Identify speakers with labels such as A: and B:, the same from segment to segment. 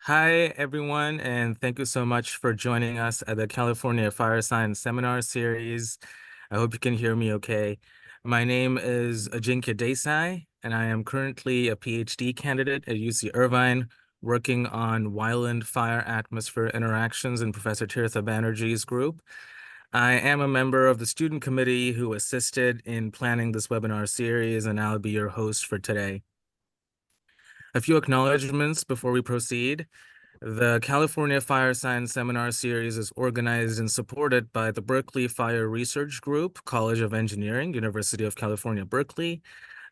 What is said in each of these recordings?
A: Hi, everyone, and thank you so much for joining us at the California Fire Science Seminar Series. I hope you can hear me okay. My name is Ajinkya Desai, and I am currently a PhD candidate at UC Irvine, working on Wildland fire-atmosphere interactions in Professor Tirtha Banerjee's group. I am a member of the student committee who assisted in planning this webinar series, and I'll be your host for today. A few acknowledgements before we proceed. The California Fire Science Seminar Series is organized and supported by the Berkeley Fire Research Group, College of Engineering, University of California, Berkeley,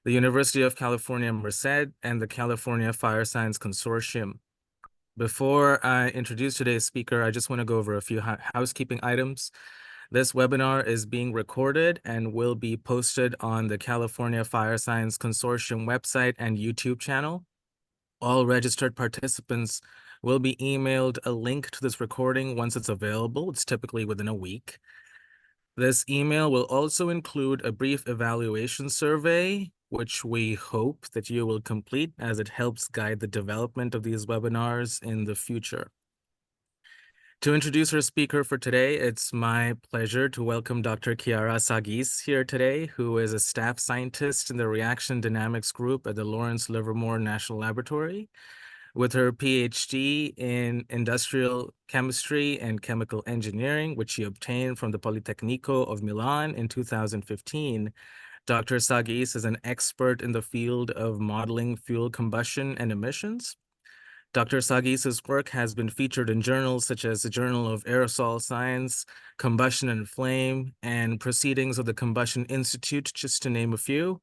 A: the University of California, Merced, and the California Fire Science Consortium. Before I introduce today's speaker, I just want to go over a few housekeeping items. This webinar is being recorded and will be posted on the California Fire Science Consortium website and YouTube channel. All registered participants will be emailed a link to this recording once it's available. It's typically within a week. This email will also include a brief evaluation survey, which we hope that you will complete as it helps guide the development of these webinars in the future. To introduce our speaker for today, it's my pleasure to welcome Dr. Chiara Sagis here today, who is a staff scientist in the Reaction Dynamics Group at the Lawrence Livermore National Laboratory. With her PhD in industrial chemistry and chemical engineering, which she obtained from the Politecnico of Milan in 2015, Dr. Sagis is an expert in the field of modeling fuel combustion and emissions. Dr. Sagis's work has been featured in journals such as the Journal of Aerosol Science, Combustion and Flame, and Proceedings of the Combustion Institute, just to name a few.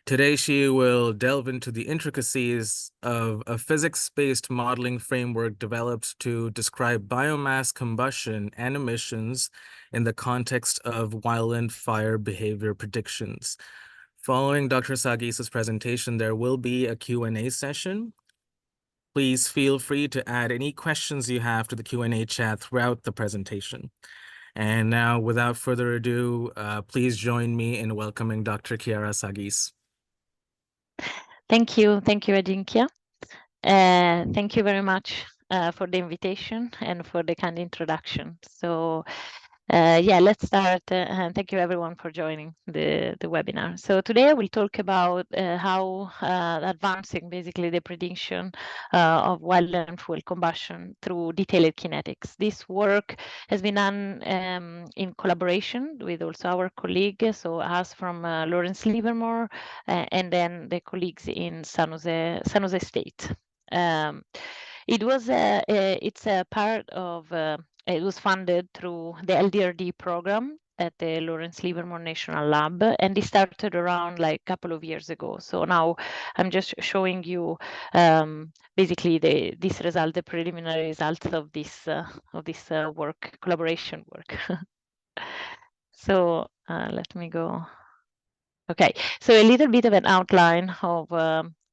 A: Today, she will delve into the intricacies of a physics-based modeling framework developed to describe biomass combustion and emissions in the context of wildland fire behavior predictions. Following Dr. Sagis's presentation, there will be a Q&A session. Please feel free to add any questions you have to the Q&A chat throughout the presentation. And now, without further ado, please join me in welcoming Dr. Chiara Sagis.
B: Thank you, Ajinkya. Thank you very much for the invitation and for the kind introduction. So yeah, let's start. And thank you everyone for joining the webinar. So today I will talk about how advancing basically the prediction of wildland fuel combustion through detailed kinetics. This work has been done in collaboration with also our colleague, so us from Lawrence Livermore, and then the colleagues in San Jose State. It's a part of it was funded through the LDRD program at the Lawrence Livermore National Lab, and it started around like a couple of years ago. So now I'm just showing you basically this result, the preliminary results of this work, collaboration work. So let me go. Okay, so a little bit of an outline of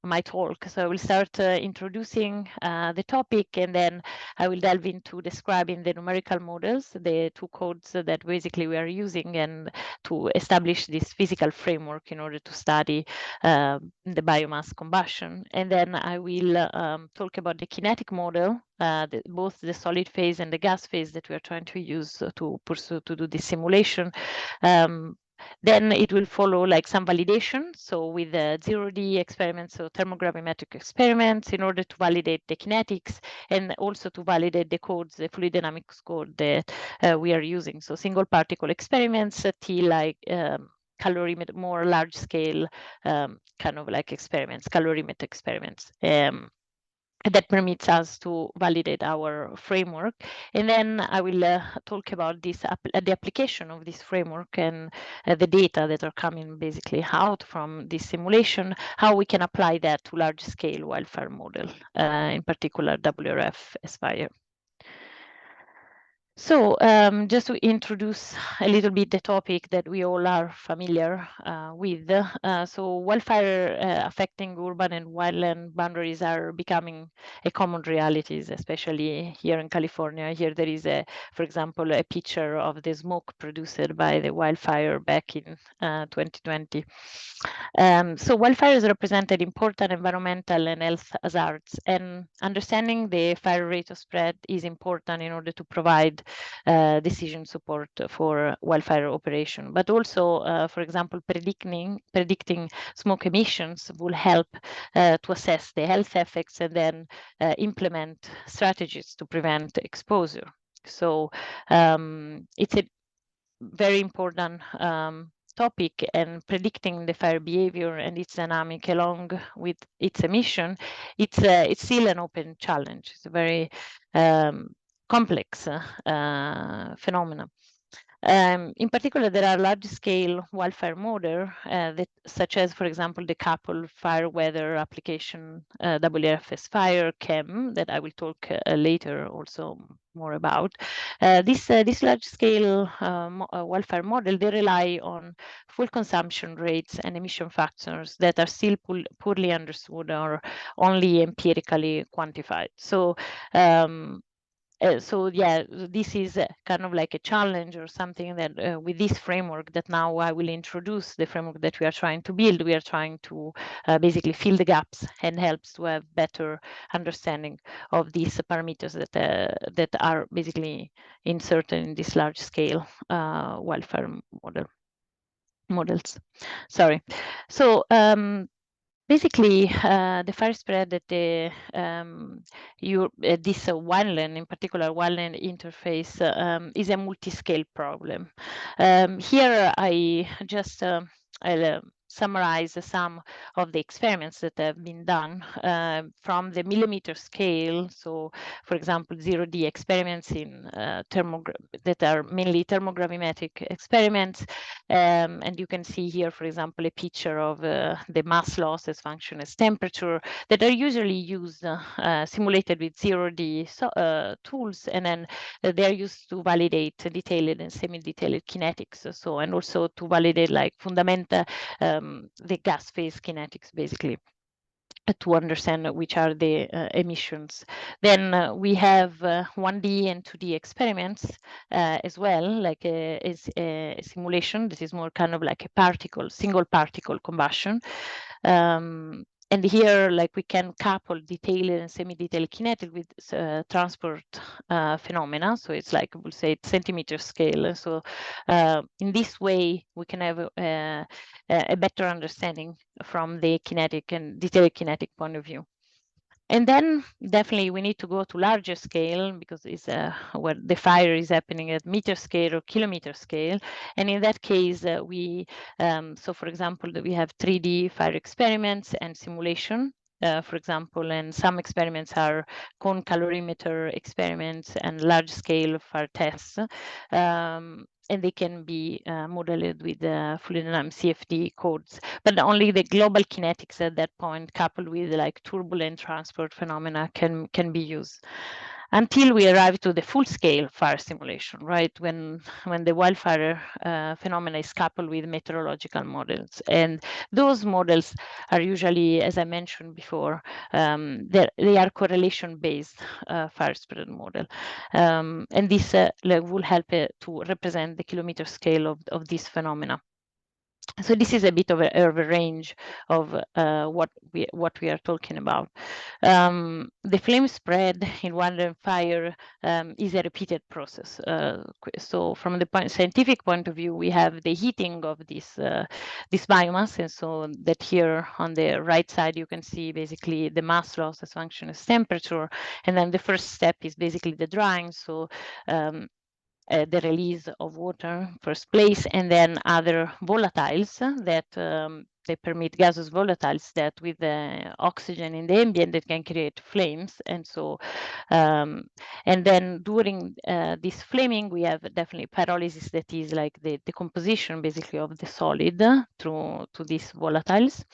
B: my talk. So I will start introducing the topic, and then I will delve into describing the numerical models, the two codes that basically we are using, and to establish this physical framework in order to study the biomass combustion. And then I will talk about the kinetic model, both the solid phase and the gas phase that we are trying to use to do this simulation. Then it will follow like some validation. So with the 0D experiments, so thermogravimetric experiments, in order to validate the kinetics and also to validate the codes, the fluid dynamics code that we are using. So single particle experiments till like calorimeter, more large scale kind of like experiments, calorimeter experiments. That permits us to validate our framework. And then I will talk about this the application of this framework and the data that are coming basically out from this simulation, how we can apply that to large scale wildfire model, in particular WRF-SFIRE. So just to introduce a little bit the topic that we all are familiar with. So wildfire affecting urban and wildland boundaries are becoming a common realities, especially here in California. Here there is, for example, a picture of the smoke produced by the wildfire back in 2020. So wildfires represented important environmental and health hazards, and understanding the fire rate of spread is important in order to provide decision support for wildfire operation. But also, for example, predicting smoke emissions will help to assess the health effects and then implement strategies to prevent exposure. So it's a very important topic, and predicting the fire behavior and its dynamic along with its emission, it's still an open challenge. It's a very complex phenomenon. In particular, there are large-scale wildfire models that, such as, for example, the coupled fire weather application WRF-SFIRE CHEM that I will talk later also more about. This large-scale wildfire model, they rely on fuel consumption rates and emission factors that are still poorly understood or only empirically quantified. So yeah, this is kind of like a challenge or something that with this framework that now I will introduce, the framework that we are trying to build, we are trying to basically fill the gaps and helps to have better understanding of these parameters that are basically inserted in this large scale wildfire models. Sorry. So basically, the fire spread that this wildland, in particular wildland interface, is a multi-scale problem. Here, I just I'll summarize some of the experiments that have been done from the millimeter scale. So, for example, 0D experiments in that are mainly thermogravimetric experiments. And you can see here, for example, a picture of the mass loss as function as temperature that are usually used simulated with 0D tools, and then they are used to validate detailed and semi-detailed kinetics. So, and also to validate like fundamental the gas phase kinetics, basically, to understand which are the emissions. Then we have 1D and 2D experiments as well, like a simulation. This is more kind of like a single particle combustion. And here, like, we can couple detailed and semi-detailed kinetic with transport phenomena. So it's like, we'll say, centimeter scale. So in this way, we can have a better understanding from the kinetic and detailed kinetic point of view. And then definitely we need to go to larger scale, because it's where the fire is happening at meter scale or kilometer scale. And in that case, so for example, we have 3D fire experiments and simulation. For example, and some experiments are cone calorimeter experiments and large scale fire tests. And they can be modeled with fluid dynamics CFD codes, but only the global kinetics at that point, coupled with like turbulent transport phenomena, can be used until we arrive to the full-scale fire simulation, right? When the wildfire phenomena is coupled with meteorological models, and those models are usually, as I mentioned before, they are correlation-based fire spread model, and this will help to represent the kilometer scale of this phenomena. So this is a bit of a range of what we are talking about. The flame spread in wildland fire is a repeated process. So from the scientific point of view, we have the heating of this biomass, and so that here on the right side you can see basically the mass loss as function as temperature, and then the first step is basically the drying. So the release of water first place, and then other volatiles that they permit gaseous volatiles that with the oxygen in the ambient that can create flames. And so and then during this flaming we have definitely pyrolysis, that is like the decomposition basically of the solid through to these volatiles.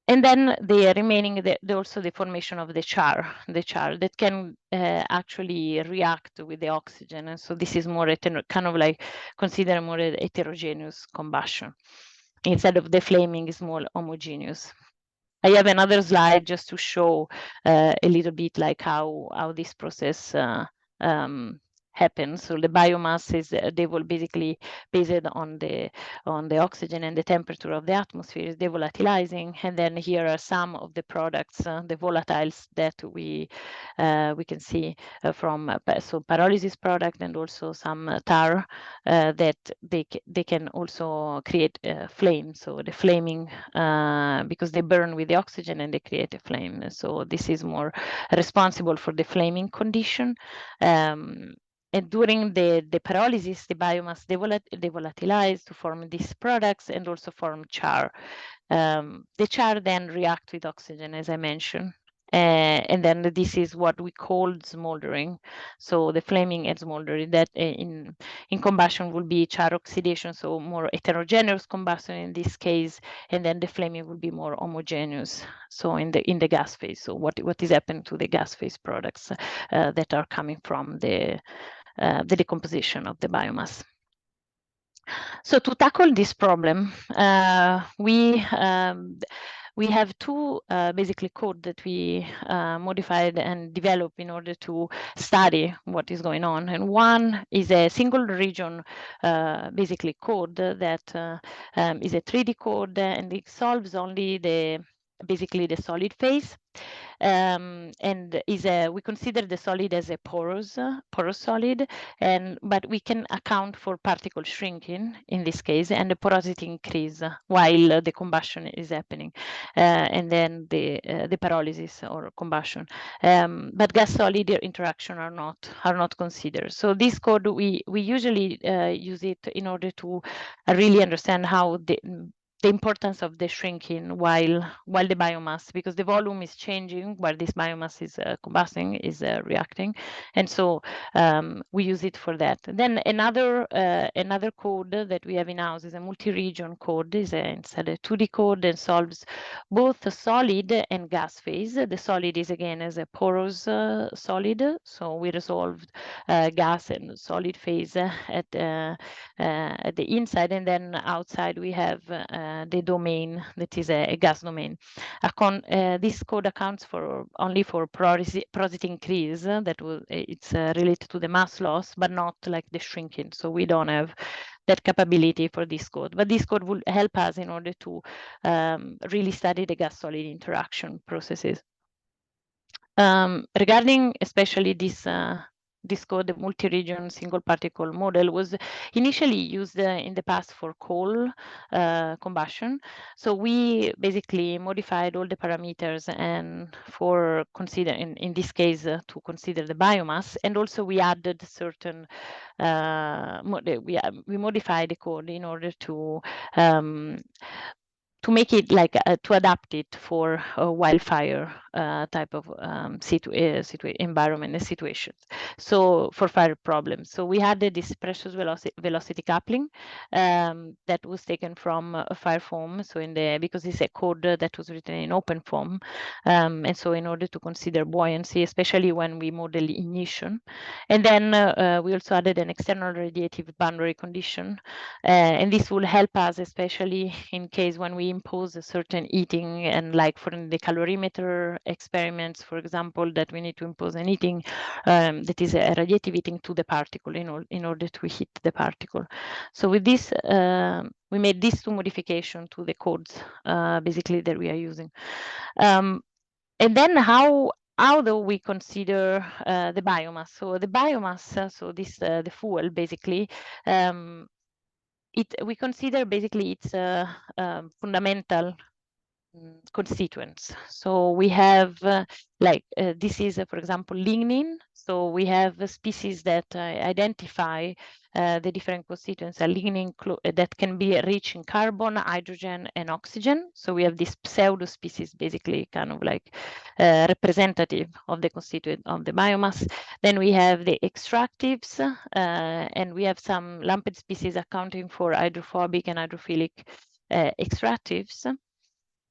B: And then the remaining, also the formation of the char that can actually react with the oxygen. And so this is more kind of like consider more a heterogeneous combustion. Instead of the flaming is more homogeneous. I have another slide just to show a little bit like how this process happens. So the biomass is they will basically based on the oxygen and the temperature of the atmosphere is devolatilizing, and then here are some of the products, the volatiles that we can see from so pyrolysis product and also some tar that they can also create flame. So the flaming because they burn with the oxygen and they create a flame. So this is more responsible for the flaming condition. And during the pyrolysis, the biomass devolatilizes to form these products and also form char. The char then react with oxygen, as I mentioned. And then this is what we call smoldering. So the flaming and smoldering that in combustion will be char oxidation, so more heterogeneous combustion in this case, and then the flaming will be more homogeneous. So in the gas phase, so what is happening to the gas phase products that are coming from the decomposition of the biomass. So to tackle this problem, we have two basically code that we modified and developed in order to study what is going on. And one is a single region basically code that is a 3D code, and it solves only basically the solid phase. And we consider the solid as a porous solid, but we can account for particle shrinking in this case and the porosity increase while the combustion is happening, and then the pyrolysis or combustion. But gas solid interaction are not considered. So this code we usually use it in order to really understand how the importance of the shrinking while the biomass, because the volume is changing while this biomass is combusting, is reacting, and so we use it for that. Then another code that we have in house is a multi-region code. Is instead a 2D code and solves both the solid and gas phase. The solid is again as a porous solid, so we resolved gas and solid phase at the inside, and then outside we have the domain that is a gas domain. This code accounts for only for porosity increase that it's related to the mass loss, but not like the shrinking. So we don't have that capability for this code. But this code will help us in order to really study the gas-solid interaction processes. Regarding especially this code, the multi-region single particle model was initially used in the past for coal combustion. So we basically modified all the parameters and for consider in this case to consider the biomass, and also we added certain we modified the code in order to make it like to adapt it for a wildfire type of environment and situations. So for fire problems, so we had this precious velocity coupling that was taken from a fire foam. So because it's a code that was written in open form, and so in order to consider buoyancy, especially when we model ignition, and then we also added an external radiative boundary condition, and this will help us especially in case when we impose a certain heating, and like for the calorimeter experiments, for example, that we need to impose an heating that is a radiative heating to the particle in order to heat the particle. So with this, we made these two modifications to the codes basically that we are using. And then how do we consider the biomass? So the biomass, so this the fuel basically, we consider basically its fundamental constituents. So we have this is for example lignin. So we have species that identify the different constituents. A lignin that can be rich in carbon, hydrogen, and oxygen. So we have this pseudo species, basically kind of like representative of the constituent of the biomass. Then we have the extractives, and we have some lumped species accounting for hydrophobic and hydrophilic extractives.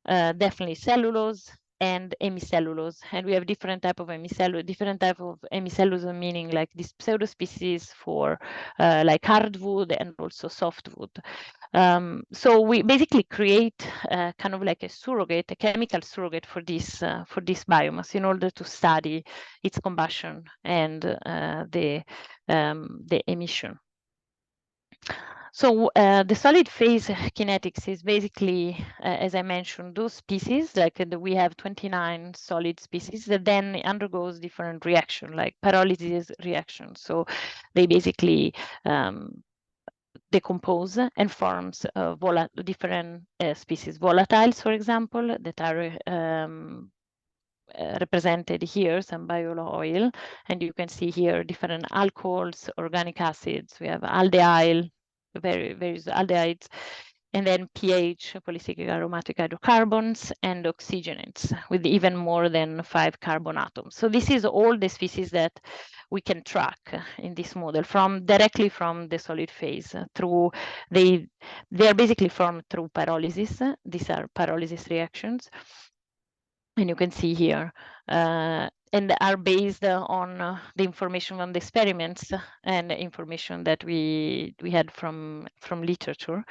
B: definitely cellulose and hemicellulose, and we have different type of hemicellulose, meaning like this pseudo species for like hardwood and also softwood. So we basically create kind of like a surrogate, a chemical surrogate for this biomass in order to study its combustion and the emission. So the solid phase kinetics is basically, as I mentioned, those species, like we have 29 solid species that then undergoes different reaction, like pyrolysis reactions. So they basically decompose and forms different species. Volatiles, for example, that are represented here, some bio-oil, and you can see here different alcohols, organic acids. We have aldehyde, various aldehydes, and then pH, polycyclic aromatic hydrocarbons, and oxygenates with even more than 5 carbon atoms. So this is all the species that we can track in this model directly from the solid phase through they are basically formed through pyrolysis. These are pyrolysis reactions. And you can see here, and are based on the information on the experiments and information that we had from literature,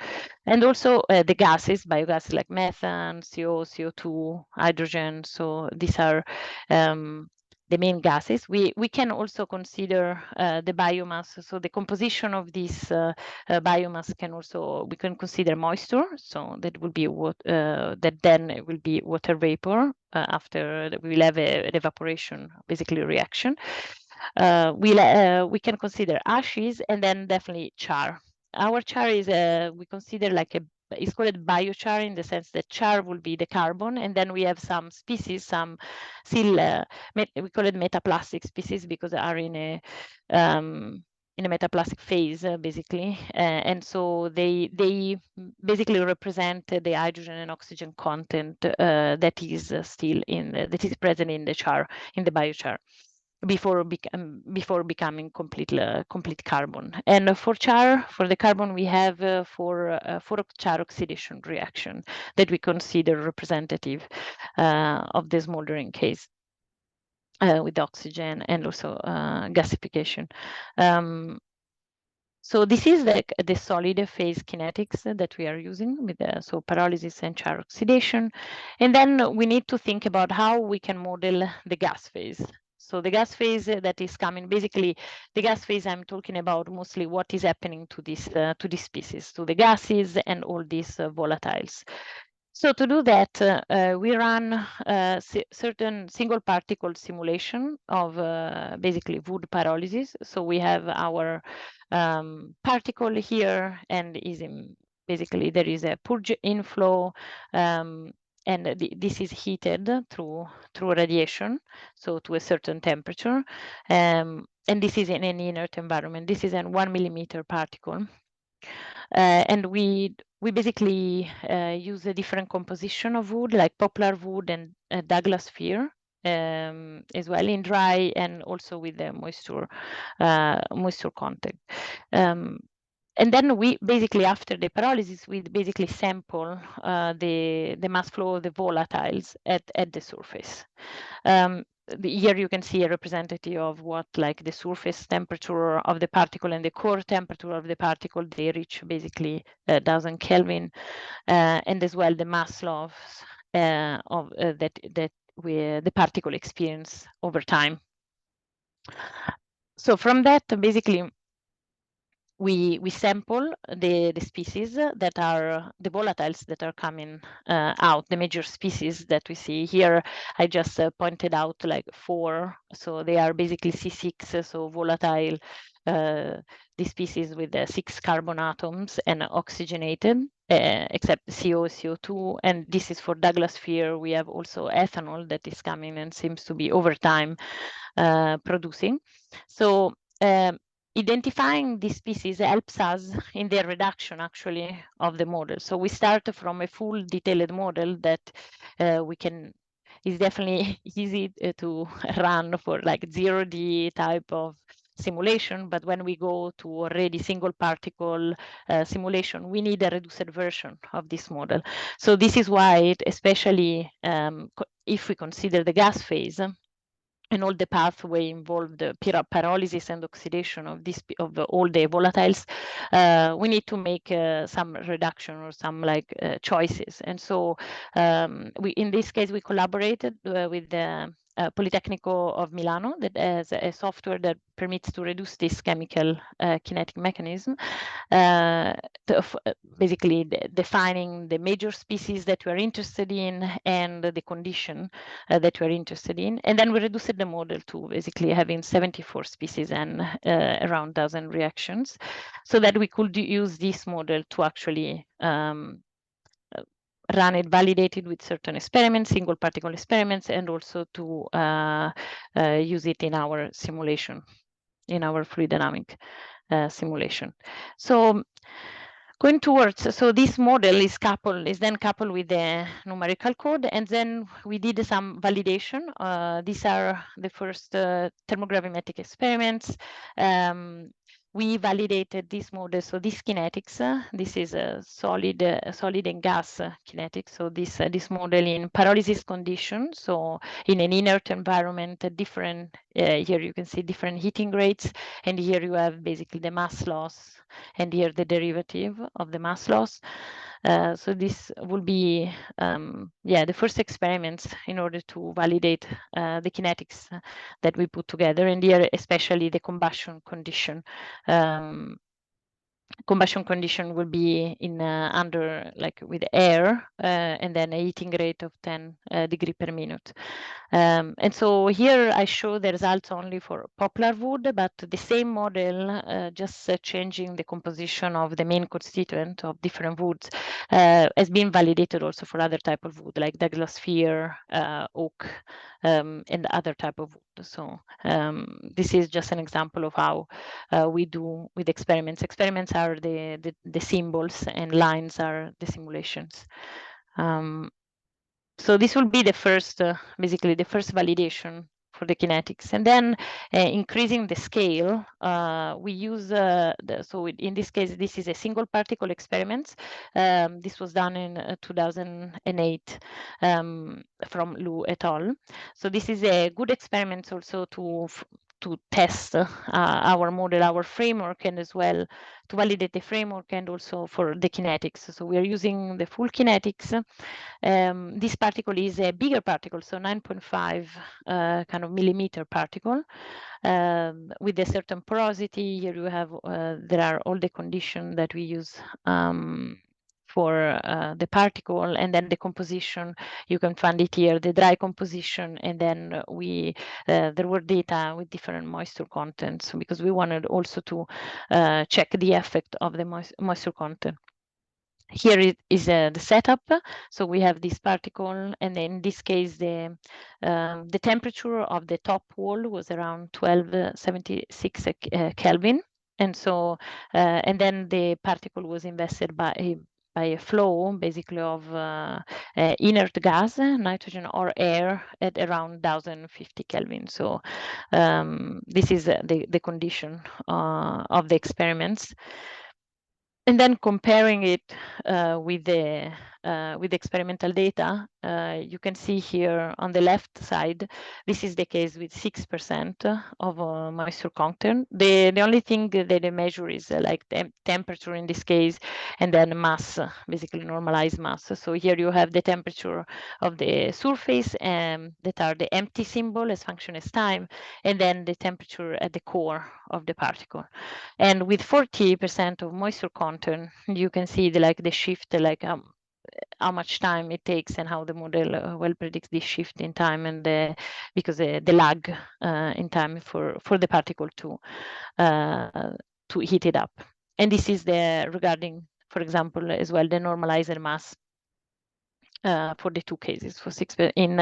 B: and also the gases, biogases like methane, CO, CO2, hydrogen. So these are the main gases. We can also consider the biomass. So the composition of this biomass we can consider moisture. So that will be what that then it will be water vapor after we will have an evaporation, basically reaction. We can consider ashes and then definitely char. Our char is we consider like it's called biochar in the sense that char will be the carbon, and then we have some species, some still we call it metaplastic species because they are in a metaplastic phase basically, and so they basically represent the hydrogen and oxygen content that is still that is present in the char, in the biochar, before becoming complete carbon. And for the carbon, we have for char oxidation reaction that we consider representative of the smoldering case with oxygen and also gasification. So this is the solid phase kinetics that we are using with so pyrolysis and char oxidation. And then we need to think about how we can model the gas phase. So the gas phase that is coming, basically the gas phase I'm talking about mostly what is happening to this species, to the gases and all these volatiles. So to do that, we run certain single particle simulation of basically wood pyrolysis. So we have our particle here, and basically there is a purge inflow, and this is heated through radiation, so to a certain temperature, and this is in an inert environment. This is a 1 millimeter particle. And we basically use a different composition of wood, like poplar wood and Douglas fir, as well in dry and also with the moisture content. And then we basically, after the pyrolysis, we basically sample the mass flow of the volatiles at the surface. Here you can see a representative of what like the surface temperature of the particle and the core temperature of the particle. They reach basically 1000 Kelvin, and as well the mass loss of that the particle experience over time. So from that, basically, we sample the species that are the volatiles that are coming out, the major species that we see here. I just pointed out like 4, so they are basically C6, so volatile, the species with 6 carbon atoms and oxygenated, except CO, CO2, and this is for Douglas fir. We have also ethanol that is coming and seems to be over time producing. So identifying these species helps us in the reduction actually of the model. So we start from a full detailed model that is definitely easy to run for like 0D type of simulation, but when we go to already single particle simulation, we need a reduced version of this model. So this is why, especially if we consider the gas phase, and all the pathway involved, the pyrolysis and oxidation of all the volatiles, we need to make some reduction or some choices. And so in this case, we collaborated with the Politecnico of Milano, that has a software that permits to reduce this chemical kinetic mechanism, basically defining the major species that we are interested in and the condition that we are interested in. And then we reduced the model to basically having 74 species and around 1,000 reactions, so that we could use this model to actually run it, validate it with certain experiments, single particle experiments, and also to use it in our simulation, in our fluid dynamic simulation. So going towards, so this model is then coupled with the numerical code, and then we did some validation. These are the first thermogravimetric experiments. We validated this model. So this kinetics, this is a solid and gas kinetics. So this model in pyrolysis conditions, so in an inert environment, different, here you can see different heating rates, and here you have basically the mass loss, and here the derivative of the mass loss. So this will be, the first experiments in order to validate the kinetics that we put together, and here especially the combustion condition. Combustion condition will be in under with air, and then a heating rate of 10 degree per minute. And so here I show the results only for poplar wood, but the same model, just changing the composition of the main constituent of different woods, has been validated also for other type of wood, like WRF-SFIRE, oak, and other type of wood. So this is just an example of how we do with experiments. Experiments are the symbols, and lines are the simulations. So this will be the first, basically the first validation for the kinetics. And then increasing the scale, we use, so in this case, this is a single particle experiment. This was done in 2008 from Lu et al. So this is a good experiment also to test our model, our framework, and as well to validate the framework and also for the kinetics. So we are using the full kinetics. This particle is a bigger particle, so 9.5 kind of millimeter particle with a certain porosity. Here you have, there are all the conditions that we use for the particle, and then the composition, you can find it here, the dry composition, and then there were data with different moisture contents, because we wanted also to check the effect of the moisture content. Here it is the setup. So we have this particle, and in this case, the temperature of the top wall was around 1276 Kelvin. And so, and then the particle was invested by a flow, basically, of inert gas, nitrogen or air, at around 1050 Kelvin. So this is the condition of the experiments. And then comparing it with the experimental data, you can see here on the left side, this is the case with 6% of moisture content. The only thing that they measure is like the temperature in this case, and then mass, basically normalized mass. So here you have the temperature of the surface, that are the empty symbol as function as time, and then the temperature at the core of the particle. And with 40% of moisture content, you can see the shift, how much time it takes and how the model well predicts this shift in time, and because the lag in time for the particle to heat it up. And this is regarding, for example, as well, the normalized mass for the two cases. For 6 in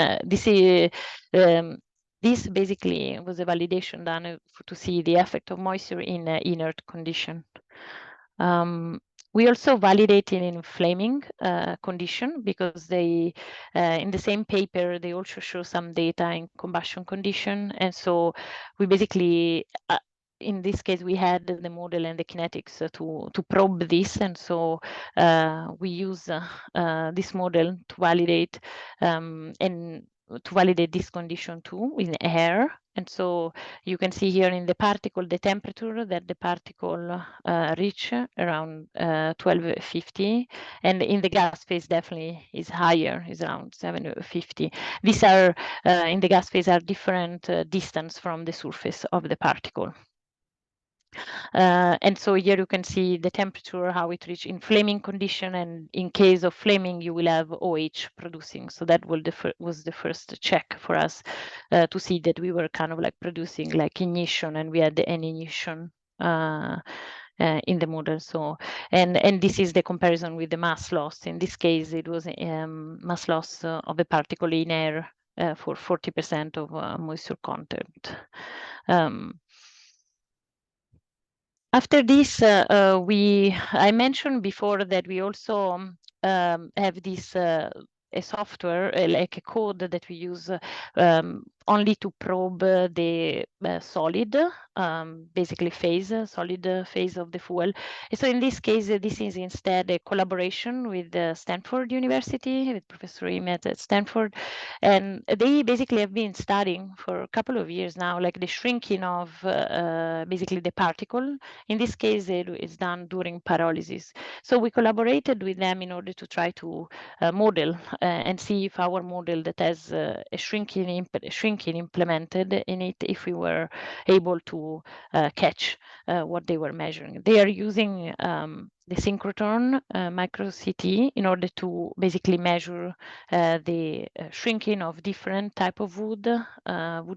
B: this basically was a validation done to see the effect of moisture in inert condition. We also validated in flaming condition, because they, in the same paper, they also show some data in combustion condition. And so we basically in this case, we had the model and the kinetics to probe this, and so we use this model to validate and to validate this condition too in air. And so you can see here in the particle the temperature that the particle reach around 1250, and in the gas phase definitely is higher, is around 750. These are in the gas phase are different distance from the surface of the particle. And so here you can see the temperature, how it reach in flaming condition, and in case of flaming, you will have OH producing. So that was the first check for us to see that we were kind of like producing like ignition, and we had an ignition in the model. So and this is the comparison with the mass loss. In this case, it was mass loss of the particle in air for 40% of moisture content. After this, I mentioned before that we also have this a software, like a code that we use only to probe the solid, basically solid phase of the fuel. So in this case, this is instead a collaboration with Stanford University, with Professor Emmett at Stanford. And they basically have been studying for a couple of years now, like the shrinking of basically the particle. In this case, it is done during pyrolysis. So we collaborated with them in order to try to model and see if our model that has a shrinking implemented in it, if we were able to catch what they were measuring. They are using the synchrotron micro CT in order to basically measure the shrinking of different type of wood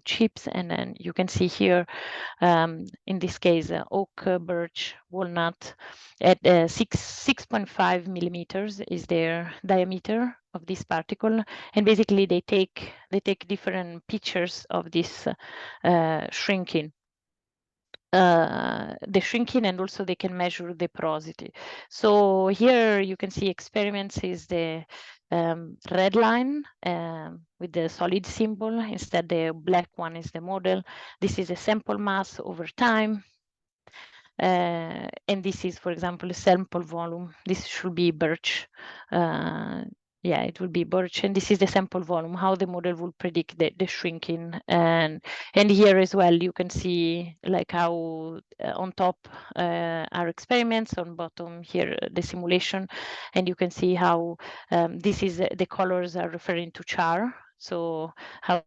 B: chips, and then you can see here in this case oak, birch, walnut at 6.5 millimeters is their diameter of this particle, and basically they take different pictures of this shrinking. The shrinking, and also they can measure the porosity. So here you can see experiments is the red line with the solid symbol. Instead, the black one is the model. This is a sample mass over time. And this is, for example, a sample volume. This should be birch. Yeah, it will be birch, and this is the sample volume, how the model will predict the shrinking. And here as well, you can see like how on top are experiments, on bottom here the simulation, and you can see how this is the colors are referring to char. So how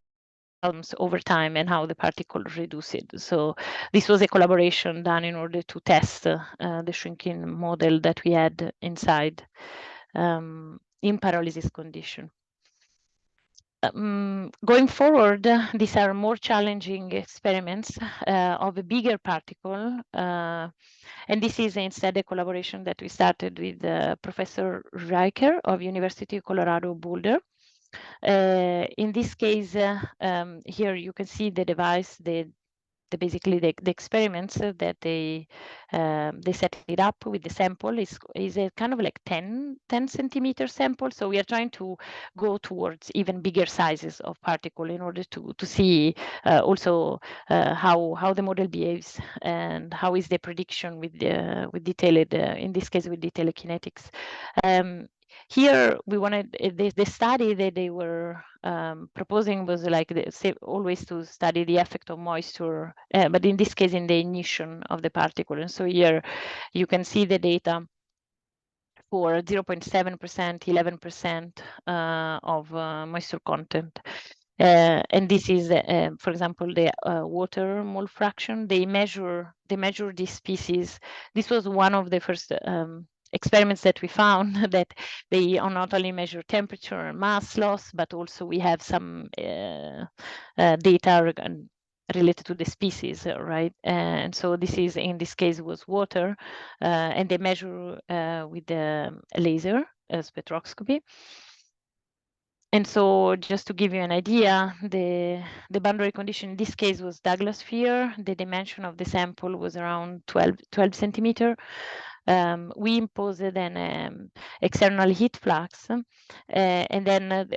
B: over time and how the particle reduce it. So this was a collaboration done in order to test the shrinking model that we had inside in pyrolysis condition. Going forward, these are more challenging experiments of a bigger particle. And this is instead a collaboration that we started with Professor Riker of University of Colorado Boulder. In this case, here you can see the device, basically the experiments that they set it up with the sample is a kind of like 10 centimeter sample. So we are trying to go towards even bigger sizes of particle in order to see also how the model behaves and how is the prediction with detailed in this case with detailed kinetics. Here we wanted the study that they were proposing was like always to study the effect of moisture, but in this case in the ignition of the particle. And so here you can see the data for 0.7%, 11% of moisture content. And this is, for example, the water mole fraction. They measure this species. This was one of the first experiments that we found that they not only measure temperature and mass loss, but also we have some data related to the species, right? And so this is, in this case, was water, and they measure with the laser spectroscopy. And so just to give you an idea, the boundary condition in this case was Douglas sphere. The dimension of the sample was around 12 centimeter. we imposed an external heat flux, and then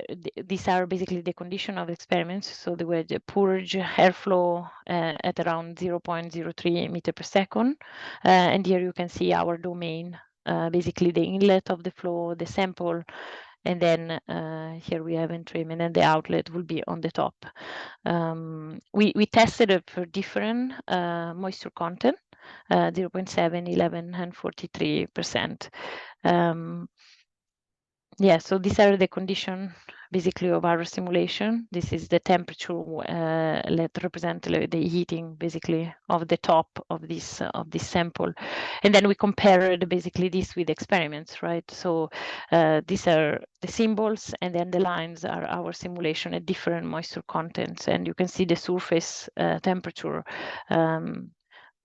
B: these are basically the condition of experiments. So they were the purge airflow at around 0.03 meter per second, and here you can see our domain, basically the inlet of the flow, the sample, and then here we have entrainment, and the outlet will be on the top. We tested it for different moisture content, 0.7, 11, and 43%. Yeah, so these are the conditions basically of our simulation. This is the temperature that represent the heating basically of the top of this sample, and then we compared basically this with experiments, right? So these are the symbols, and then the lines are our simulation at different moisture contents, and you can see the surface temperature.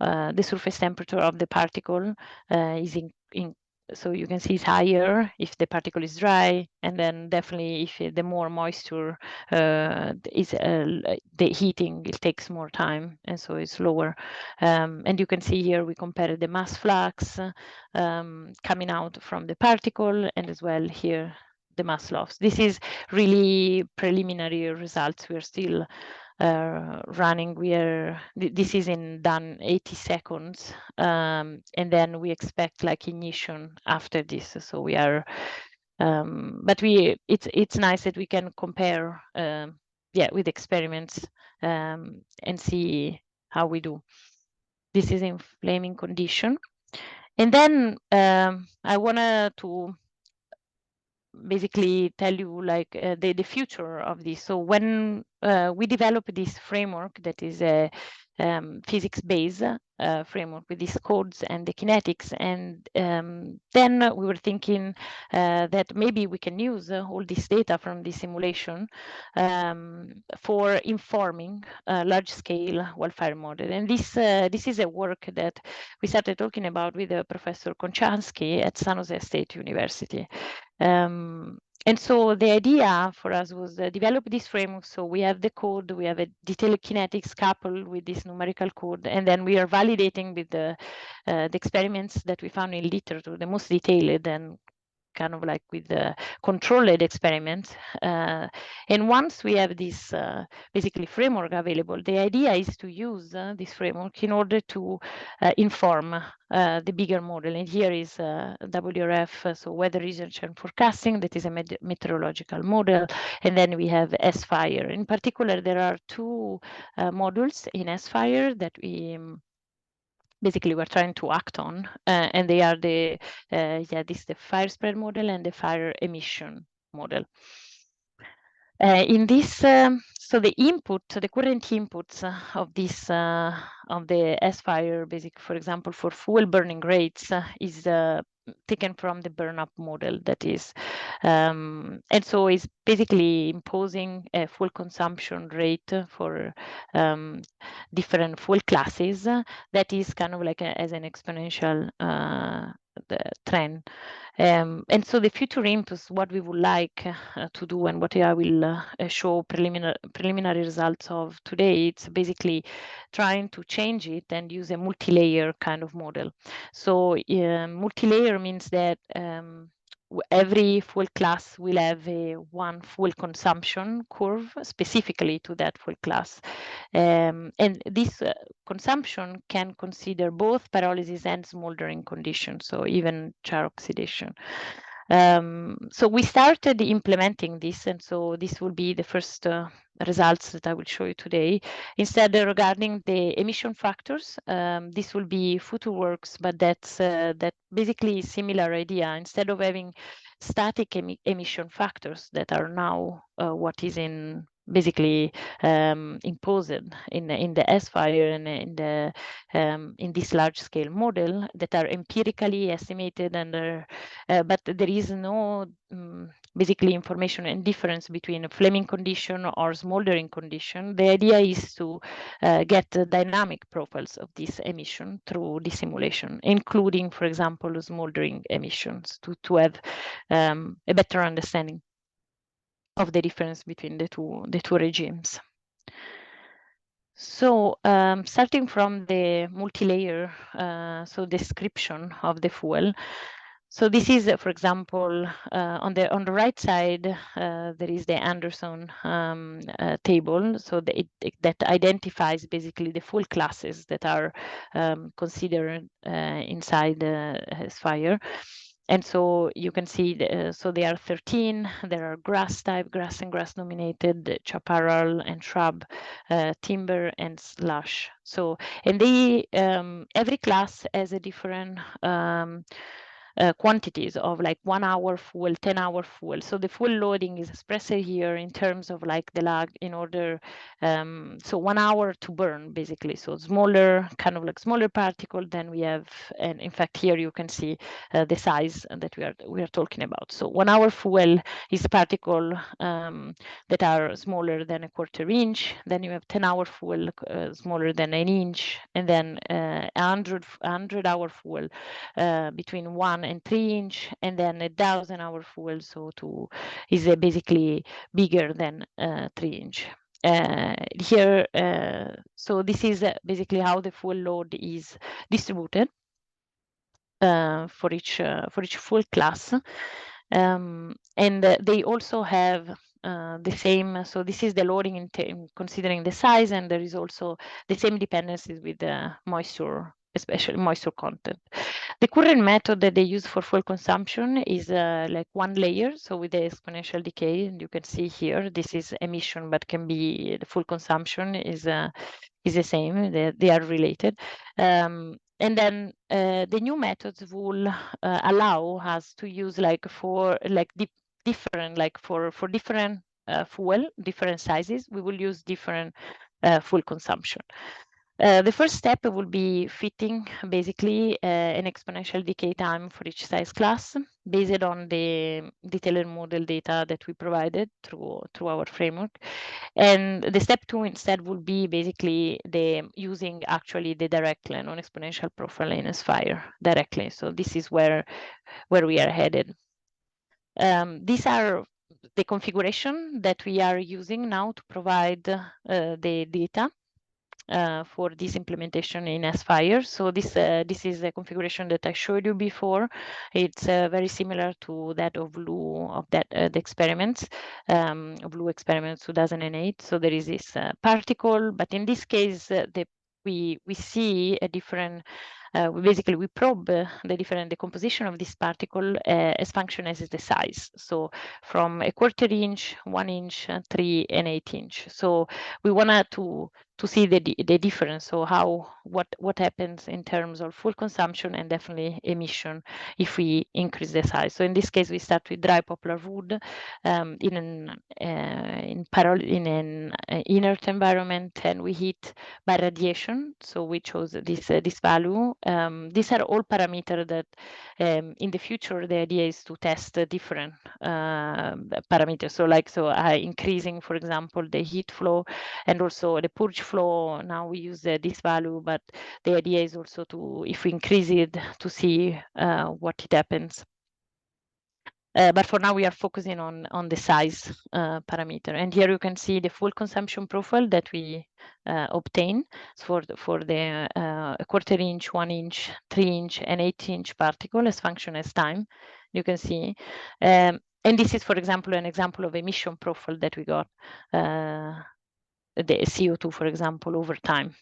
B: The surface temperature of the particle is in so you can see it's higher if the particle is dry, and then definitely if the more moisture is the heating, it takes more time, and so it's lower. And you can see here we compare the mass flux coming out from the particle, and as well here the mass loss. This is really preliminary results. We are still running. This is in done 80 seconds, and then we expect like ignition after this. So we are, but it's nice that we can compare, with experiments and see how we do. This is in flaming condition, and then I wanted to basically tell you like the future of this. So when we developed this framework that is a physics-based framework with these codes and the kinetics, and then we were thinking that maybe we can use all this data from the simulation for informing large-scale wildfire model. And this is a work that we started talking about with Professor Konchansky at San Jose State University. And so the idea for us was develop this framework. So we have the code, we have a detailed kinetics coupled with this numerical code, and then we are validating with the experiments that we found in literature, the most detailed and kind of like with the controlled experiments. And once we have this basically framework available, the idea is to use this framework in order to inform the bigger model. And here is WRF, so weather research and forecasting, that is a meteorological model. And then we have SFIRE. In particular, there are two modules in SFIRE that we basically we're trying to act on, and they are this is the fire spread model and the fire emission model. In this, so the current inputs of this of the SFIRE, basic, for example, for fuel burning rates, is taken from the burn-up model, that is, and so it's basically imposing a fuel consumption rate for different fuel classes that is kind of like as an exponential trend. And so the future inputs, what we would like to do, and what I will show preliminary results of today, it's basically trying to change it and use a multi-layer kind of model. So multi-layer means that every fuel class will have one fuel consumption curve specifically to that fuel class. And this consumption can consider both pyrolysis and smoldering conditions, so even char oxidation. So we started implementing this, and so this will be the first results that I will show you today. Instead, regarding the emission factors, this will be future works, but that's that basically similar idea. Instead of having static emission factors that are now what is in basically imposed in the SFIRE and in this large scale model that are empirically estimated, and but there is no basically information and difference between a flaming condition or smoldering condition. The idea is to get the dynamic profiles of this emission through this simulation, including, for example, smoldering emissions, to have a better understanding of the difference between the two regimes. So starting from the multi-layer, so description of the fuel. So this is, for example, on the right side, there is the Anderson table. So that identifies basically the fuel classes that are considered inside SFIRE. And so you can see, so there are 13. There are grass type, grass and grass dominated, chaparral and shrub, timber and slush. So, and they, every class has a different quantities of like 1 hour fuel, 10-hour fuel. So the fuel loading is expressed here in terms of like the lag in order, so 1 hour to burn basically. So smaller, kind of like smaller particle than we have. And in fact, here you can see the size that we are talking about. So 1 hour fuel is particle that are smaller than a 1/4 inch. Then you have 10-hour fuel smaller than an inch, and then 100-hour fuel between 1 and 3 inch, and then 1,000-hour fuel so is basically bigger than 3 inch. Here, so this is basically how the fuel load is distributed for each fuel class. And they also have the same, so this is the loading in considering the size, and there is also the same dependencies with the moisture, especially moisture content. The current method that they use for fuel consumption is like 1 layer, so with the exponential decay, and you can see here, this is emission, but can be the fuel consumption is the same, they are related. And then the new methods will allow us to use like for like different, like for different fuel, different sizes, we will use different fuel consumption. The first step will be fitting basically an exponential decay time for each size class based on the detailed model data that we provided through our framework. And the step 2 instead will be basically using actually the direct non-exponential profile in SFIRE directly. So this is where we are headed. These are the configuration that we are using now to provide the data for this implementation in SFIRE. So this is a configuration that I showed you before. It's very similar to that of Blue, of that the experiments, Blue experiments 2008. So there is this particle, but in this case, we see a different. Basically, we probe the different decomposition of this particle as function as is the size. So from a 1/4 inch, 1 inch, 3 and 8 inch. So we wanted to see the difference. So what happens in terms of fuel consumption and definitely emission if we increase the size. So in this case, we start with dry poplar wood in an inert environment, and we heat by radiation. So we chose this value. These are all parameters that in the future the idea is to test different parameters. So increasing, for example, the heat flow and also the purge flow. Now we use this value, but the idea is also to, if we increase it, to see what it happens. But for now, we are focusing on the size parameter. And here you can see the fuel consumption profile that we obtain for the 1/4 inch, 1 inch, 3 inch, and 8 inch particle as function as time. You can see. And this is, for example, an example of emission profile that we got, the CO2, for example, over time.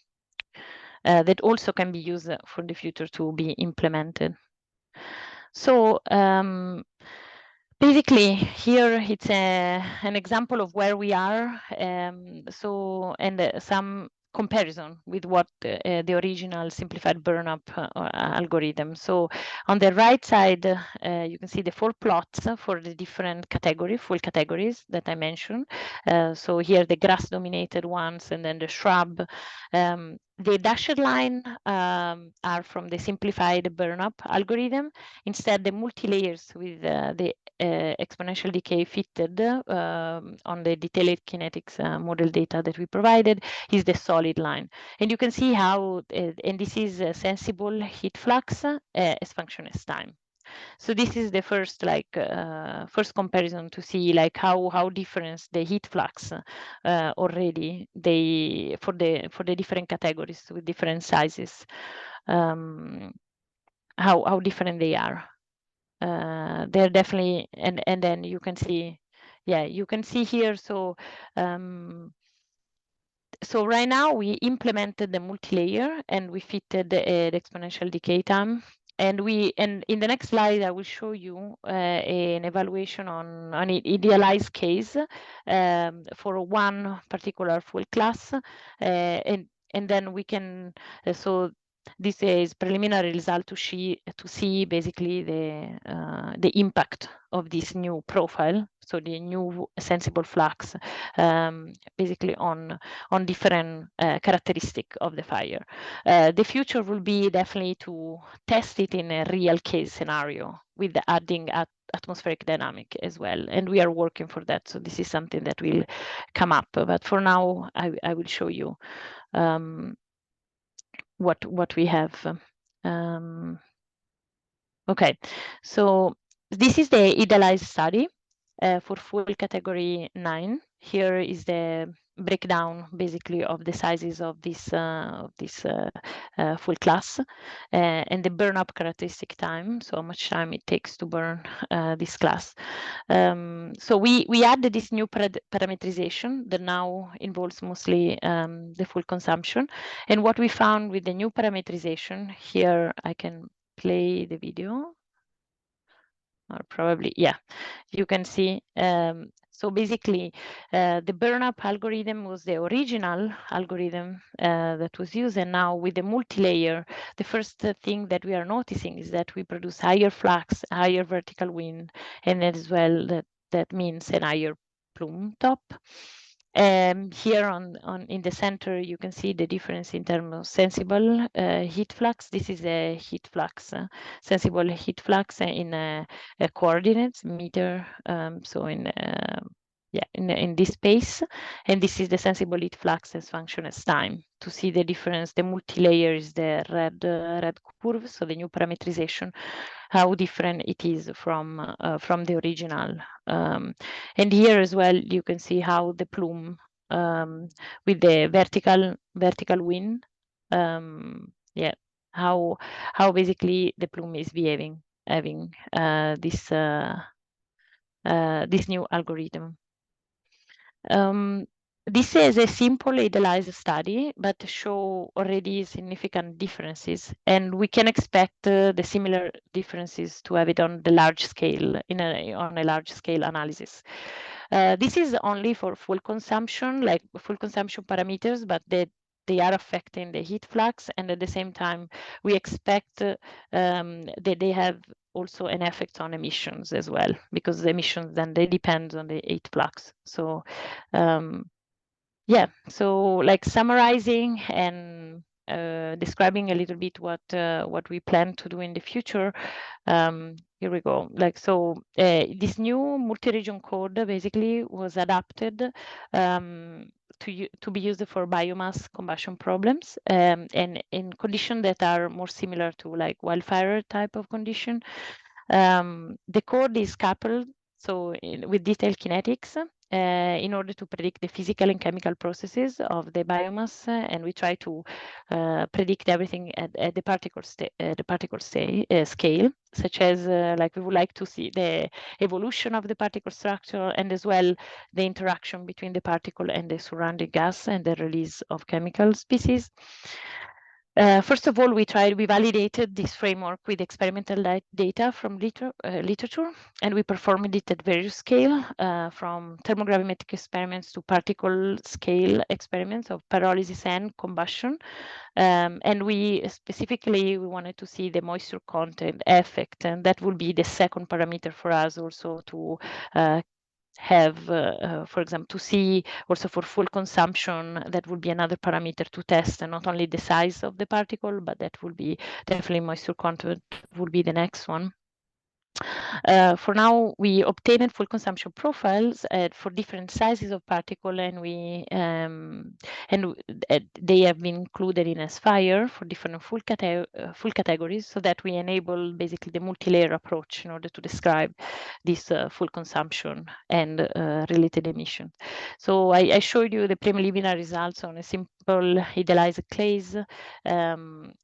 B: That also can be used for the future to be implemented. So basically, here it's an example of where we are. So, and some comparison with what the original simplified burn-up algorithm. So on the right side, you can see the 4 plots for the different fuel categories that I mentioned. So here the grass-dominated ones, and then the shrub. The dashed line are from the simplified burn-up algorithm. Instead, the multi-layers with the exponential decay fitted on the detailed kinetics model data that we provided is the solid line. And you can see how, and this is a sensible heat flux as function as time. So this is the first first comparison to see like how different the heat flux already for the different categories with different sizes, how different they are. They're definitely, and then you can see, yeah, you can see here. So so right now we implemented the multi-layer and we fitted the exponential decay time. And in the next slide, I will show you an evaluation on an idealized case for one particular fuel class, and then we can. So this is preliminary result to see basically the impact of this new profile. So the new sensible flux, basically on different characteristic of the fire. The future will be definitely to test it in a real case scenario with the adding atmospheric dynamic as well. And we are working for that. So this is something that will come up. But for now, I will show you what we have. Okay, so this is the idealized study for fuel category 9. Here is the breakdown basically of the sizes of this fuel class and the burn up characteristic time, so how much time it takes to burn this class. So we added this new parameterization that now involves mostly the fuel consumption. And what we found with the new parameterization, here I can play the video. Or probably, yeah, you can see. So basically, the burn-up algorithm was the original algorithm that was used, and now with the multi-layer, the first thing that we are noticing is that we produce higher flux, higher vertical wind, and as well that means a higher plume top. Here in the center, you can see the difference in terms of sensible heat flux. This is a heat flux, sensible heat flux in coordinates meter. So in this space, and this is the sensible heat flux as function as time. To see the difference, the multi-layer is the red curve, so the new parameterization, how different it is from the original. And here as well, you can see how the plume with the vertical wind, yeah, how basically the plume is behaving, having this new algorithm. This is a simple idealized study, but show already significant differences, and we can expect the similar differences to have it on the large scale on a large scale analysis. This is only for fuel consumption, like fuel consumption parameters, but they are affecting the heat flux, and at the same time, we expect that they have also an effect on emissions as well, because the emissions then they depend on the heat flux. So yeah, so like summarizing and describing a little bit what we plan to do in the future. Here we go. Like so, this new multi-region code basically was adapted to be used for biomass combustion problems and in conditions that are more similar to like wildfire type of condition. The code is coupled with detailed kinetics in order to predict the physical and chemical processes of the biomass, and we try to predict everything at the particle scale, such as like we would like to see the evolution of the particle structure and as well the interaction between the particle and the surrounding gas and the release of chemical species. First of all, we validated this framework with experimental data from literature, and we performed it at various scale, from thermogravimetric experiments to particle scale experiments of pyrolysis and combustion. And we wanted to see the moisture content effect, and that will be the second parameter for us also to have, for example, to see also for full consumption, that would be another parameter to test, and not only the size of the particle, but that will be definitely moisture content will be the next one. For now, we obtained full consumption profiles for different sizes of particle, and they have been included in SFIRE for different full categories, so that we enable basically the multi-layer approach in order to describe this full consumption and related emission. So I showed you the preliminary results on a simple idealized clays, and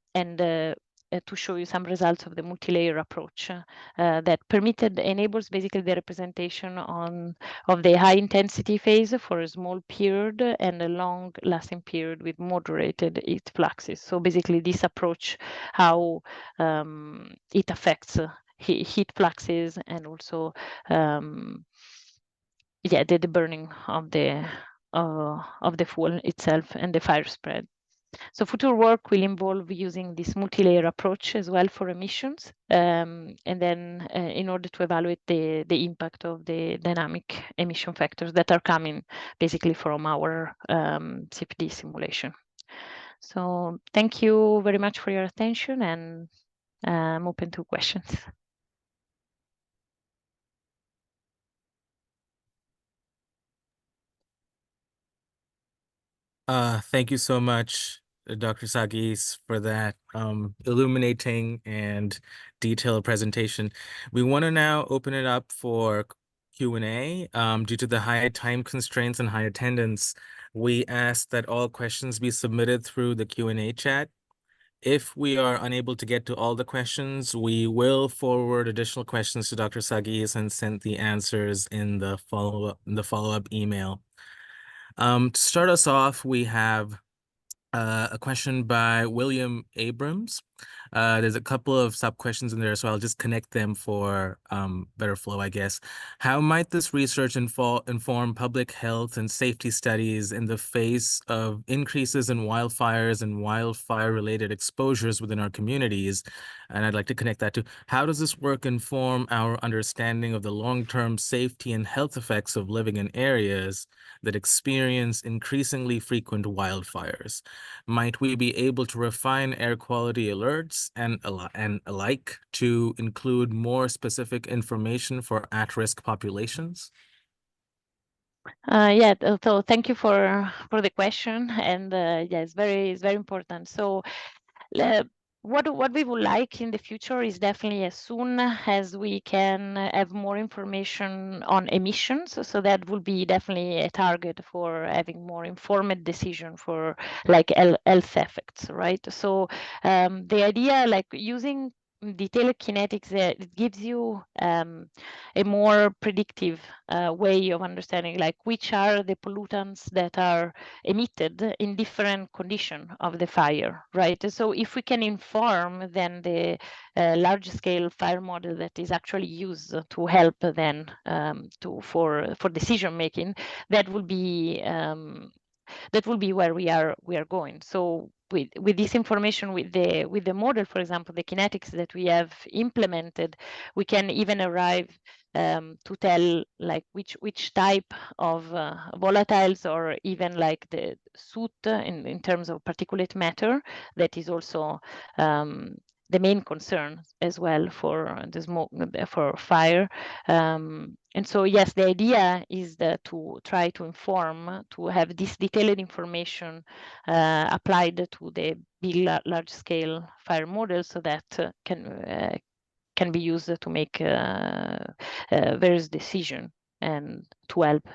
B: to show you some results of the multi-layer approach that enables basically the representation of the high intensity phase for a small period and a long lasting period with moderated heat fluxes. So basically this approach, how it affects heat fluxes and also the burning of the fuel itself and the fire spread. So future work will involve using this multi-layer approach as well for emissions, and then in order to evaluate the impact of the dynamic emission factors that are coming basically from our CFD simulation. So thank you very much for your attention, and I'm open to questions.
A: Thank you so much, Dr. Sagis, for that illuminating and detailed presentation. We want to now open it up for Q&A. Due to the high time constraints and high attendance, we ask that all questions be submitted through the Q&A chat. If we are unable to get to all the questions, we will forward additional questions to Dr. Sagis and send the answers in the follow-up email. To start us off, we have a question by William Abrams. There's a couple of sub-questions in there, so I'll just connect them for better flow, I guess. How might this research inform public health and safety studies in the face of increases in wildfires and wildfire-related exposures within our communities? And I'd like to connect that to how does this work inform our understanding of the long-term safety and health effects of living in areas that experience increasingly frequent wildfires? Might we be able to refine air quality alerts and alike to include more specific information for at-risk populations?
B: So thank you for the question, and it's very important. So what we would like in the future is definitely as soon as we can have more information on emissions. So that will be definitely a target for having more informed decision for like health effects, right? So the idea, like using detailed kinetics, it gives you a more predictive way of understanding like which are the pollutants that are emitted in different conditions of the fire, right? So if we can inform then the large scale fire model that is actually used to help then for decision making, that will be where we are going. So with this information, with the model, for example, the kinetics that we have implemented, we can even arrive to tell like which type of volatiles, or even like the soot in terms of particulate matter, that is also the main concern as well for the smoke, for fire. And so, yes, the idea is that to try to inform, to have this detailed information applied to the big, large-scale fire model, so that can be used to make various decisions and to help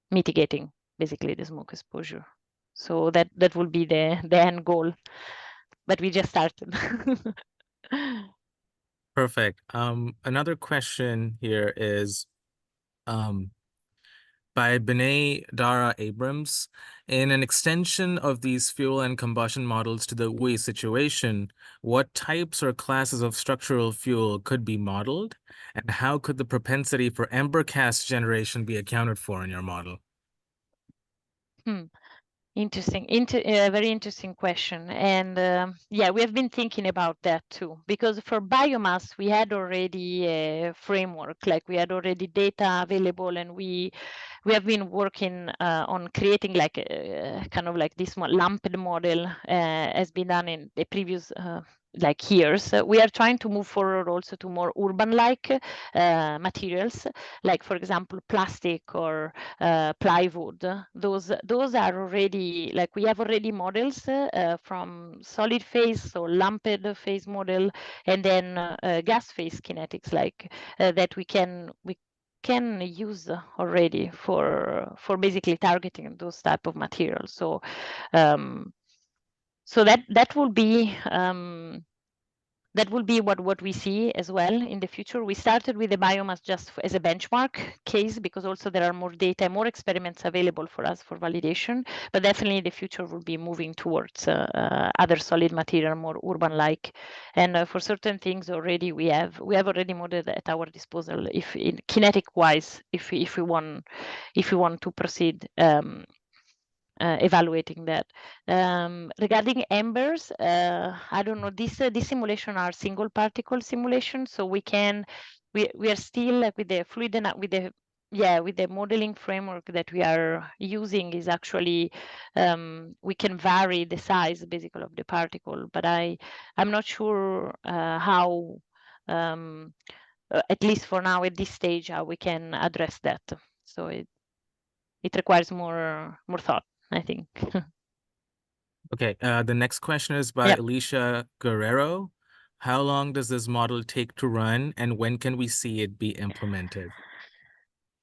B: mitigating basically the smoke exposure. So that will be the end goal, but we just started.
A: Perfect. Another question here is by Benay Dara Abrams. In an extension of these fuel and combustion models to the WE situation, what types or classes of structural fuel could be modeled, and how could the propensity for ember cast generation be accounted for in your model?
B: Interesting, very interesting question. And yeah, we have been thinking about that too, because for biomass, we had already a framework, like we had already data available, and we have been working on creating like a kind of like this lumped model has been done in the previous like years. We are trying to move forward also to more urban-like materials, like for example plastic or plywood. Those are already, like, we have already models from solid phase, so lumped phase model, and then gas phase kinetics, like that we can use already for basically targeting those type of materials. So so that will be what we see as well in the future. We started with the biomass just as a benchmark case, because also there are more data, more experiments available for us for validation. But definitely the future will be moving towards other solid material, more urban-like. And for certain things already we have already modeled at our disposal, if in kinetic-wise, if we want to proceed evaluating that. Regarding embers, I don't know, this simulation are single particle simulation, so we are still like with the fluid and with the modeling framework that we are using is actually we can vary the size basically of the particle, but I'm not sure how at least for now at this stage how we can address that. So it requires more thought, I think.
A: Okay, the next question is by
B: Yep.
A: Alicia Guerrero. How long does this model take to run, and when can we see it be implemented?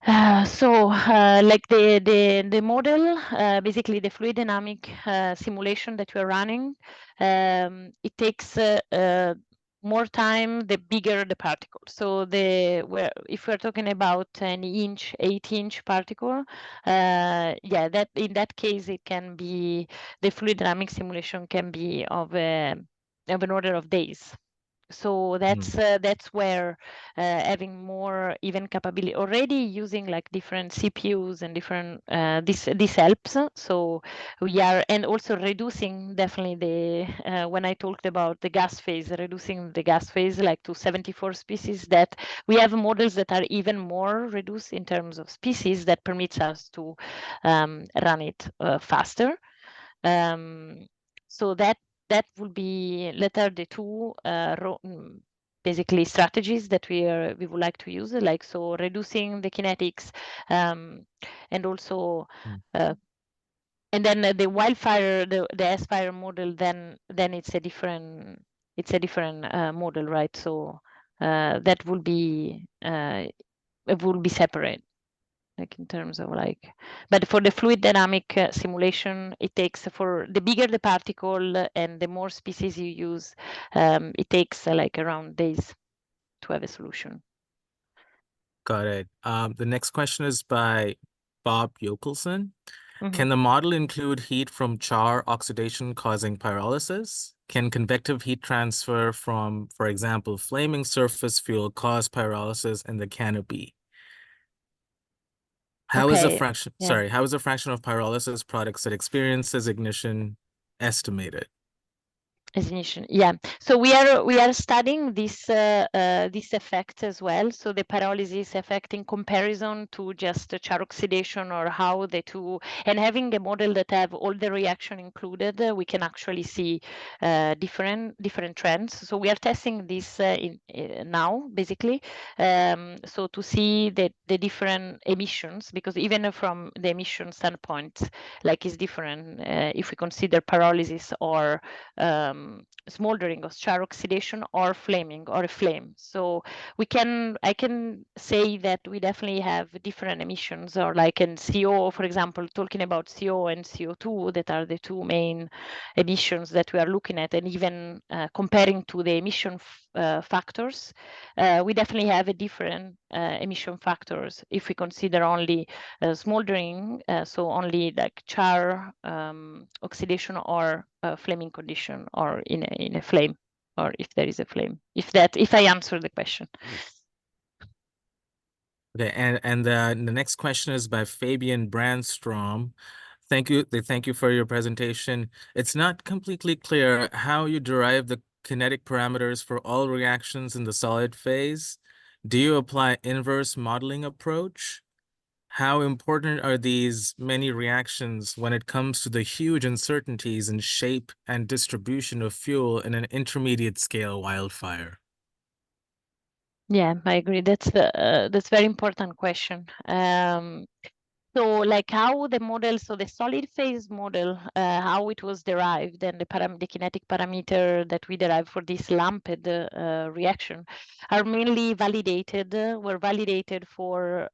B: Like the model, basically the fluid dynamic simulation that we're running, it takes more time the bigger the particle. So if we're talking about an 8-inch particle, that in that case it can be, the fluid dynamic simulation can be of an order of days. So that's where having more even capability, already using like different CPUs and different this helps. So we are, and also reducing definitely the when I talked about the gas phase, reducing the gas phase like to 74 species, that we have models that are even more reduced in terms of species that permits us to run it faster. So that will be later the two basically strategies that we would like to use, like so reducing the kinetics and also and then the wildfire, the SFIRE model, then it's a different model, right? So that will be it will be separate, like in terms of like, but for the fluid dynamic simulation, it takes, for the bigger the particle and the more species you use, it takes like around days to have a solution.
A: Got it. The next question is by Bob Yokelson.
B: Mm-hmm.
A: Can the model include heat from char oxidation causing pyrolysis? Can convective heat transfer from, for example, flaming surface fuel cause pyrolysis in the canopy? How is a
B: Okay.
A: fraction,
B: Yeah.
A: sorry, how is the fraction of pyrolysis products that experiences ignition estimated?
B: Ignition, yeah. So we are studying this effect as well. So the pyrolysis effect in comparison to just char oxidation, or how the two, and having a model that have all the reaction included, we can actually see different trends. So we are testing this now, basically. So to see the different emissions, because even from the emission standpoint, like is different if we consider pyrolysis or smoldering or char oxidation or flaming or a flame. So I can say that we definitely have different emissions, or like in CO, for example, talking about CO and CO2, that are the two main emissions that we are looking at, and even comparing to the emission factors, we definitely have a different emission factors if we consider only smoldering, so only like char, oxidation, or flaming condition, or in a flame, or if there is a flame. If I answer the question.
A: Okay, and the next question is by Fabian Brandstrom. Thank you for your presentation. It's not completely clear how you derive the kinetic parameters for all reactions in the solid phase. Do you apply inverse modeling approach? how important are these many reactions when it comes to the huge uncertainties in shape and distribution of fuel in an intermediate scale wildfire?
B: Yeah, I agree. That's very important question. So like how the model, so the solid phase model, how it was derived, and the kinetic parameter that we derived for this lumped reaction are mainly validated, were validated for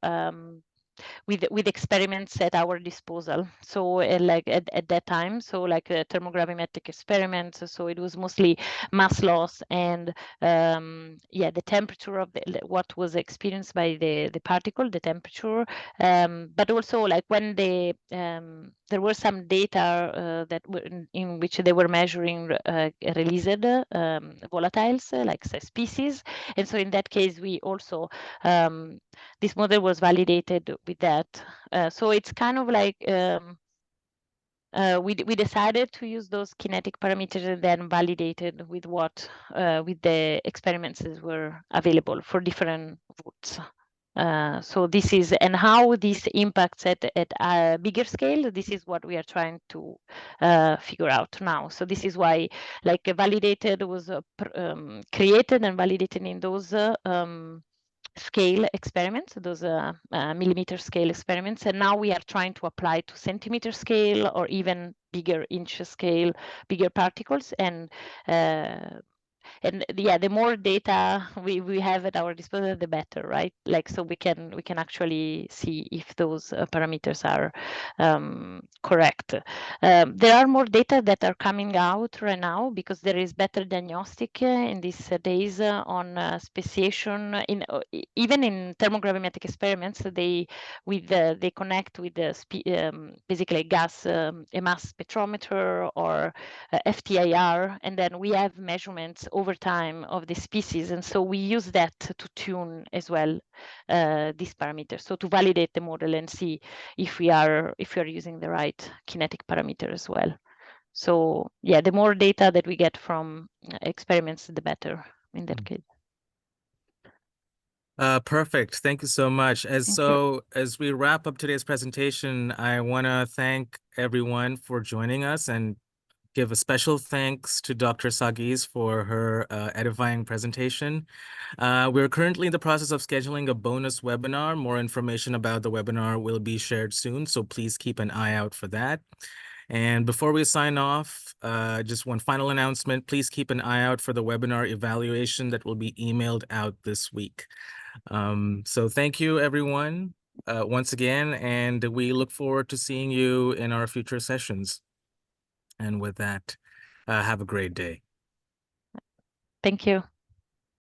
B: with experiments at our disposal. So like at that time, so like thermogravimetric experiments. So it was mostly mass loss and yeah, the temperature of what was experienced by the particle, the temperature, but also like when there were some data that were in which they were measuring released volatiles like species, and so in that case we also this model was validated with that. So it's kind of like we decided to use those kinetic parameters and then validated with what with the experiments that were available for different routes. So this is, and how this impacts at a bigger scale, this is what we are trying to figure out now. So this is why like validated was created and validated in those scale experiments, those millimeter scale experiments, and now we are trying to apply to centimeter scale or even bigger inch scale, bigger particles, and yeah, the more data we have at our disposal, the better, right? Like so we can actually see if those parameters are correct. There are more data that are coming out right now because there is better diagnostic in these days on speciation in even in thermogravimetric experiments. They connect with the basically gas a mass spectrometer or FTIR, and then we have measurements over time of the species, and so we use that to tune as well these parameters, so to validate the model and see if we are using the right kinetic parameter as well. So yeah, the more data that we get from experiments, the better in that case.
A: Perfect. Thank you so much. As we wrap up today's presentation, I want to thank everyone for joining us and give a special thanks to Dr. Sagiz for her edifying presentation. We're currently in the process of scheduling a bonus webinar. More information about the webinar will be shared soon, so please keep an eye out for that. And before we sign off, just one final announcement. Please keep an eye out for the webinar evaluation that will be emailed out this week. So thank you, everyone, once again, and we look forward to seeing you in our future sessions. And with that, have a great day.
B: Thank you.